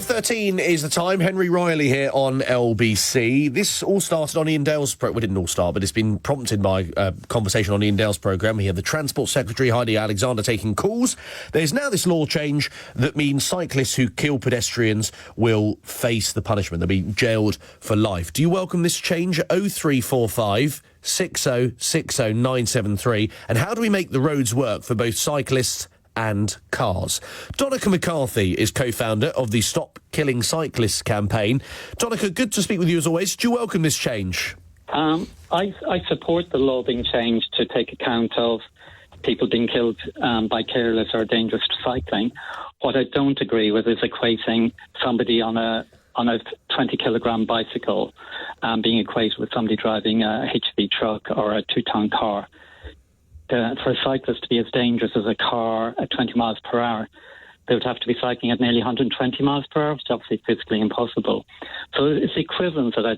13 is the time. Henry Riley here on LBC. This all started on Ian Dale's programme. Well, it didn't all start, but it's been prompted by a conversation on Ian Dale's programme. We have the Transport Secretary, Heidi Alexander, taking calls. There's now this law change that means cyclists who kill pedestrians will face the punishment. They'll be jailed for life. Do you welcome this change? 0345 6060 973. And how do we make the roads work for both cyclists and cars? Donica McCarthy is co-founder of the Stop Killing Cyclists campaign. Donica, good to speak with you as always. Do you welcome this change? I support the law being changed to take account of people being killed by careless or dangerous cycling. What I don't agree with is equating somebody on a 20-kilogram bicycle being equated with somebody driving a HV truck or a 2-ton car. For a cyclist to be as dangerous as a car at 20 miles per hour, they would have to be cycling at nearly 120 miles per hour, which is obviously physically impossible. So it's the equivalence that I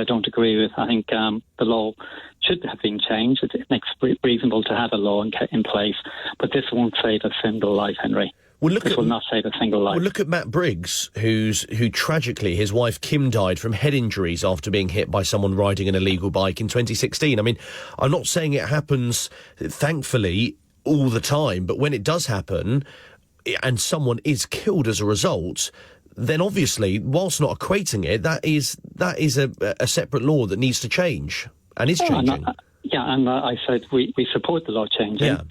don't agree with. I think the law should have been changed. It makes it reasonable to have a law in place, but this won't save a single life, Henry. This will not save a single life. Well, look at Matt Briggs, who tragically, his wife Kim died from head injuries after being hit by someone riding an illegal bike in 2016. I mean, I'm not saying it happens, thankfully, all the time, but when it does happen and someone is killed as a result, then obviously, whilst not equating it, that is a separate law that needs to change and is changing. And I said we support the law changing. Yeah.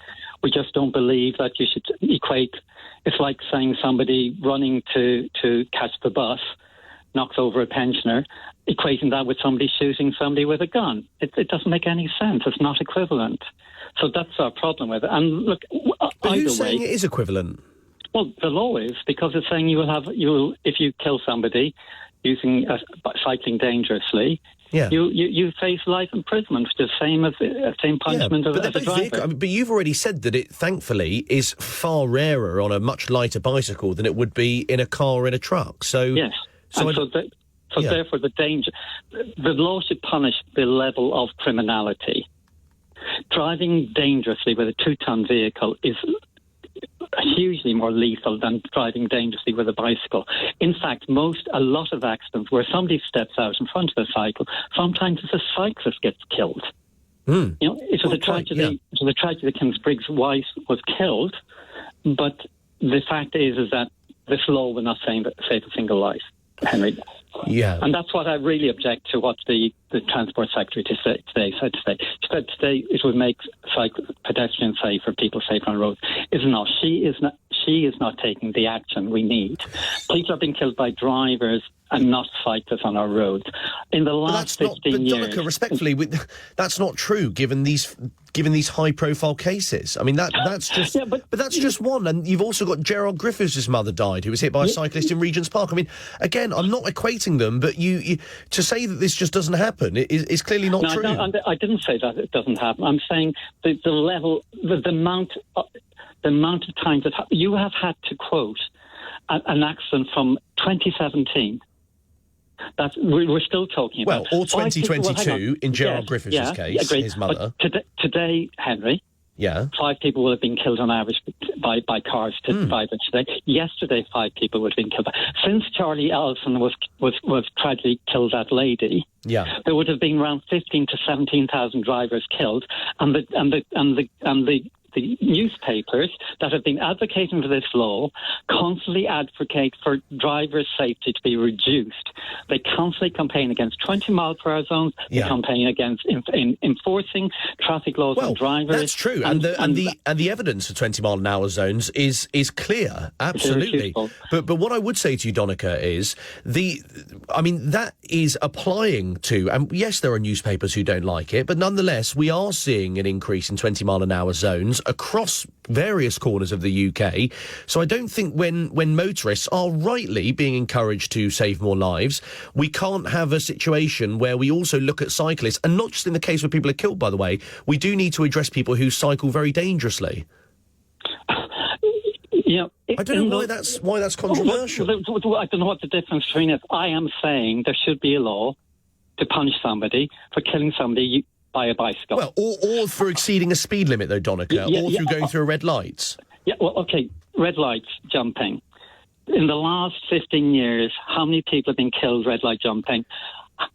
We just don't believe that you should equate. It's like saying somebody running to catch the bus knocks over a pensioner, equating that with somebody shooting somebody with a gun. It doesn't make any sense. It's not equivalent. So that's our problem with it. And look, but who's saying it is equivalent? Well, the law is, because it's saying if you kill somebody using cycling dangerously. Yeah. You face life imprisonment, which is the same punishment as a driver. But you've already said that it, thankfully, is far rarer on a much lighter bicycle than it would be in a car or in a truck. So yes. Therefore, the danger, the law should punish the level of criminality. Driving dangerously with a 2-ton vehicle is hugely more lethal than driving dangerously with a bicycle. In fact, a lot of accidents where somebody steps out in front of a cycle, sometimes it's a cyclist gets killed. You know, it was a tragedy. It was a tragedy that Kim Briggs' wife was killed, but the fact is that this law will not save a single life, Henry. Yeah. And that's what I really object to what the Transport Secretary said today. She said today it would make pedestrians safer, people safer on roads. She is not taking the action we need. People are being killed by drivers and not cyclists on our roads. In the last 15 years... Donica, respectfully, that's not true, given these high-profile cases. I mean, that's just... but that's just one. And you've also got Gerald Griffiths' mother died, who was hit by a cyclist in Regent's Park. I mean, again, I'm not equating them, but you to say that this just doesn't happen is clearly not true. No, I didn't say that it doesn't happen. I'm saying the level, the amount of times that you have had to quote an accident from 2017. We're still talking about. Well, or 2022 in Gerald Griffiths' case, his mother. But today, Henry, 5 people will have been killed on average by cars today. Yesterday, 5 people would have been killed. Since Charlie Ellison was tragically killed that lady, there would have been around 15 to 17,000 drivers killed, and the newspapers that have been advocating for this law constantly advocate for drivers' safety to be reduced. They constantly campaign against 20-mile-per-hour zones. They campaign against enforcing traffic laws on drivers. That's true, and the evidence for 20-mile-an-hour zones is clear, absolutely. But what I would say to you, Donica, is that is applying to, and yes, there are newspapers who don't like it, but nonetheless, we are seeing an increase in 20-mile-an-hour zones across various corners of the UK. So I don't think when motorists are rightly being encouraged to save more lives, we can't have a situation where we also look at cyclists, and not just in the case where people are killed, by the way. We do need to address people who cycle very dangerously. I don't know why that's controversial. I don't know what the difference between it. I am saying there should be a law to punish somebody for killing somebody by a bicycle. Well, or for exceeding a speed limit, though, Donica, or through going through red lights. Yeah, well, OK, red lights, jumping. in the last 15 years, how many people have been killed red light jumping?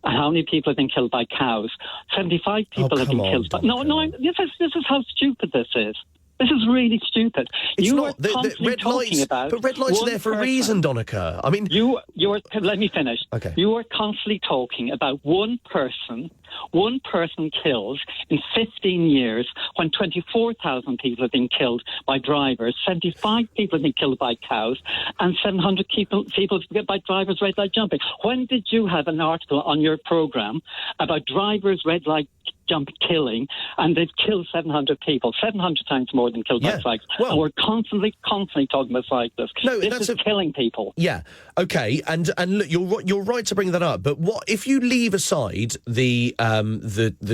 How many people have been killed by cows? 75 people have been killed by... No, this is how stupid this is. This is really stupid. It's you not. are constantly talking about... But red lights are there for a reason, Donnachie. I mean... Let me finish. Okay. You are constantly talking about one person killed in 15 years when 24,000 people have been killed by drivers, 75 people have been killed by cows, and 700 people by drivers red light jumping. When did you have an article on your programme about drivers red light jump killing, and they've killed 700 people, 700 times more than killed by cyclists. Well, and we're constantly talking about cyclists. No, this is killing people. Yeah, okay, and look, you're right to bring that up. But what if you leave aside the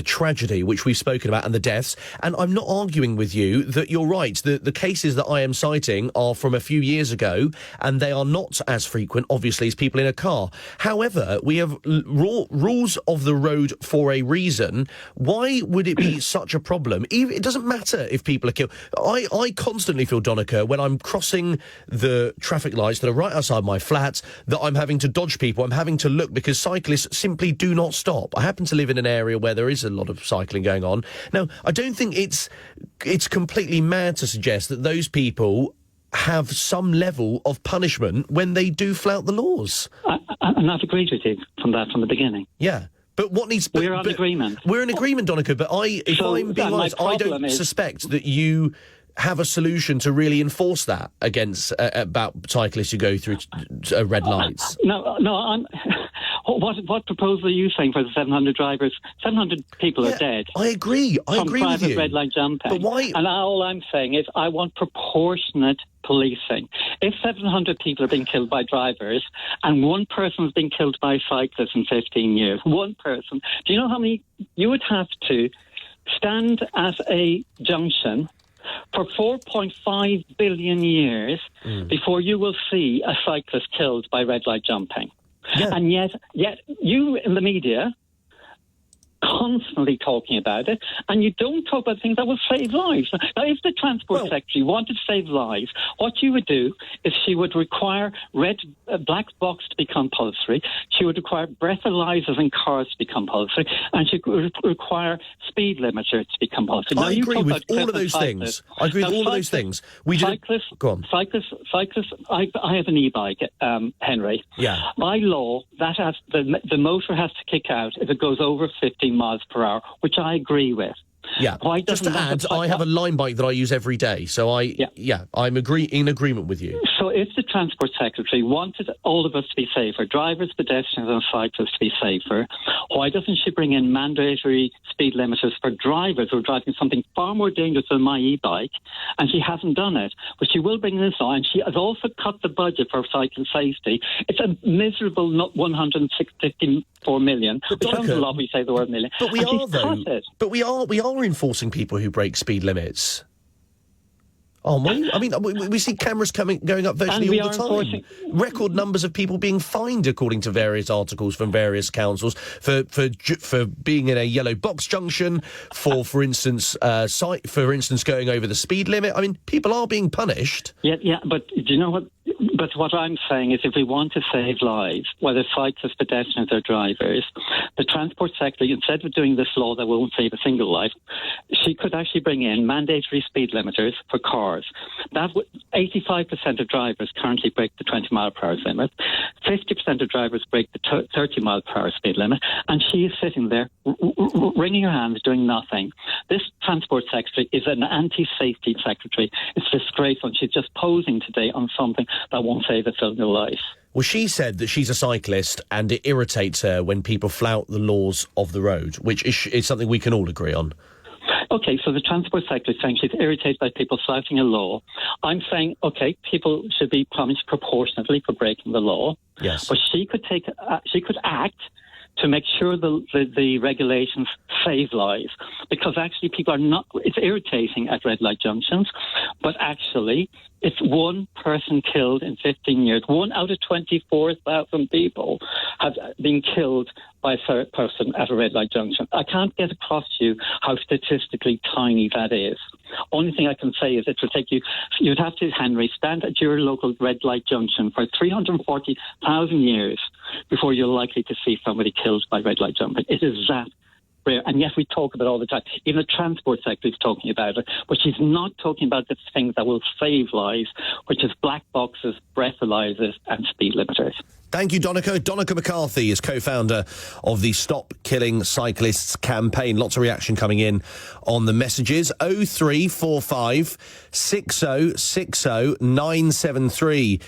tragedy which we've spoken about and the deaths? And I'm not arguing with you that you're right. The cases that I am citing are from a few years ago, and they are not as frequent, obviously, as people in a car. However, we have rules of the road for a reason. Why would it be such a problem? It doesn't matter if people are killed. I constantly feel, Donnachie, when I'm crossing the traffic lights that are right outside my flat, that I'm having to dodge people. I'm having to look because cyclists simply do not stop. I happen to live in an area where there is a lot of cycling going on. Now, I don't think it's completely mad to suggest that those people have some level of punishment when they do flout the laws. And I've agreed with you from the beginning. Yeah. But what needs... We're in agreement. We're in agreement, Donnachie, but if I'm being honest, I don't suspect that you have a solution to really enforce that against about cyclists who go through red lights. No, I'm... What proposal are you saying for the 700 drivers? 700 people are dead. I agree with you. Red light jumping. But why? And all I'm saying is I want proportionate policing. If 700 people are being killed by drivers and one person has been killed by cyclists in 15 years, one person, do you know how many you would have to stand at a junction for 4.5 billion years before you will see a cyclist killed by red light jumping? Yeah. And yet you in the media constantly talking about it, and you don't talk about things that will save lives. Now, if the Transport Secretary wanted to save lives, what you would do is she would require black box to be compulsory, she would require breathalyzers in cars to be compulsory, and she would require speed limiters to be compulsory. I agree with all of those things. I agree with all of those things. Go on. Cyclists, I have an e-bike, Henry. Yeah. By law, that has the motor has to kick out if it goes over 15 miles per hour, which I agree with. Yeah. Just to add, I have a line bike that I use every day, so I'm in agreement with you. So if the Transport Secretary wanted all of us to be safer, drivers, pedestrians and cyclists to be safer, why doesn't she bring in mandatory speed limiters for drivers who are driving something far more dangerous than my e-bike? And she hasn't done it. But she will bring this on. And she has also cut the budget for cycle safety. It's a miserable 154 million. It sounds a lot when you say the word million. But we are, though. But we are enforcing people who break speed limits. Aren't we? I mean, we see cameras going up virtually all the time. Record numbers of people being fined, according to various articles from various councils, for being in a yellow box junction, for instance, going over the speed limit. I mean, people are being punished. Yeah, but do you know what? But what I'm saying is if we want to save lives, whether cyclists, pedestrians or drivers, the Transport Secretary, instead of doing this law that won't save a single life, she could actually bring in mandatory speed limiters for cars. 85% of drivers currently break the 20-mile-per-hour limit. 50% of drivers break the 30-mile-per-hour speed limit. And she is sitting there wringing her hands, doing nothing. This Transport Secretary is an anti-safety secretary. It's disgraceful. And she's just posing today on something that won't save a single life. Well, she said that she's a cyclist and it irritates her when people flout the laws of the road, which is something we can all agree on. OK, so the Transport Secretary is saying she's irritated by people flouting a law. I'm saying, OK, people should be punished proportionately for breaking the law. Yes. But she could act to make sure the regulations save lives. Because actually people are not... It's irritating at red light junctions, but actually it's one person killed in 15 years. 1 out of 24,000 people have been killed by a third person at a red light junction. I can't get across to you how statistically tiny that is. Only thing I can say is it will take you'd have to, Henry, stand at your local red light junction for 340,000 years before you're likely to see somebody killed by red light jumping. It is that rare, and yet we talk about it all the time. Even the transport sector is talking about it, but she's not talking about the things that will save lives, which is black boxes, breathalyzers and speed limiters. Thank you, Donncha. Donncha McCarthy is co-founder of the Stop Killing Cyclists campaign. Lots of reaction coming in on the messages. 0345 6060 973